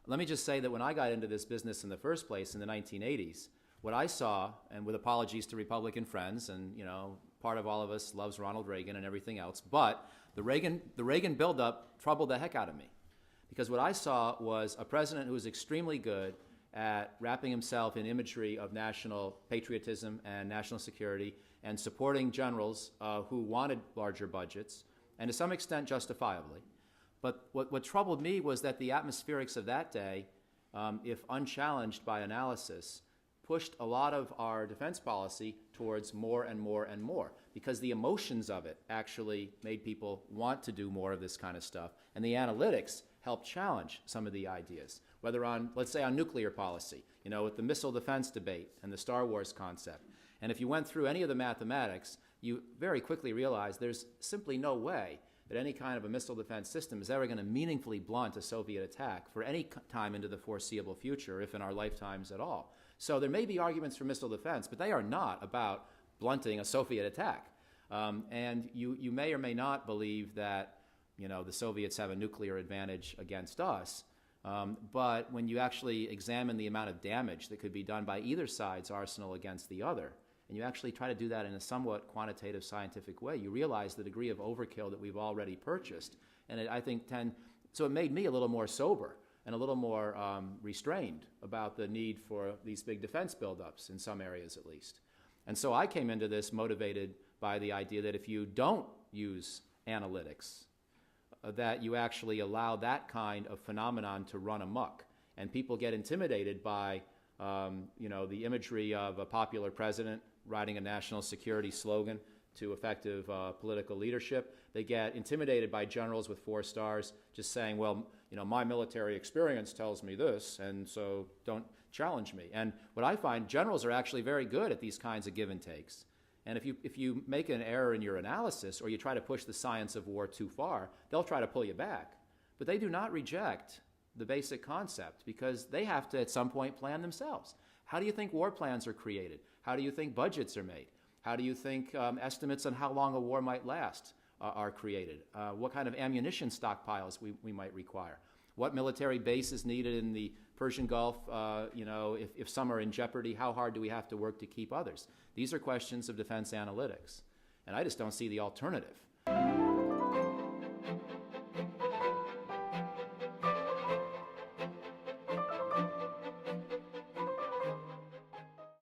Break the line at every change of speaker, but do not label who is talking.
Let me just say that when I got into this business in the first place in the 1980s, what I saw, and with apologies to Republican friends, and part of all of us loves Ronald Reagan and everything else, but the Reagan buildup troubled the heck out of me, because what I saw was a president who was extremely good at wrapping himself in imagery of national patriotism and national security and supporting generals who wanted larger budgets, and to some extent justifiably. But what troubled me was that the atmospherics of that day, if unchallenged by analysis, pushed a lot of our defense policy towards more and more and more, because the emotions of it actually made people want to do more of this kind of stuff, and the analytics helped challenge some of the ideas, whether on, let's say, on nuclear policy, with the missile defense debate and the Star Wars concept. And if you went through any of the mathematics, you very quickly realized there's simply no way that any kind of a missile defense system is ever going to meaningfully blunt a Soviet attack for any time into the foreseeable future, if in our lifetimes at all. So there may be arguments for missile defense, but they are not about blunting a Soviet attack. And you may or may not believe that the Soviets have a nuclear advantage against us, but when you actually examine the amount of damage that could be done by either side's arsenal against the other, and you actually try to do that in a somewhat quantitative scientific way, you realize the degree of overkill that we've already purchased. And so it made me a little more sober and a little more restrained about the need for these big defense buildups in some areas at least. And so I came into this motivated by the idea that if you don't use analytics, that you actually allow that kind of phenomenon to run amok, and people get intimidated by the imagery of a popular president writing a national security slogan to effective political leadership. They get intimidated by generals with 4 stars just saying, well, my military experience tells me this, and so don't challenge me. And what I find, generals are actually very good at these kinds of give and takes. And if you make an error in your analysis, or you try to push the science of war too far, they'll try to pull you back. But they do not reject the basic concept, because they have to at some point plan themselves. How do you think war plans are created? How do you think budgets are made? How do you think estimates on how long a war might last are created? What kind of ammunition stockpiles we might require? What military base is needed in the Persian Gulf? If some are in jeopardy, how hard do we have to work to keep others? These are questions of defense analytics, and I just don't see the alternative.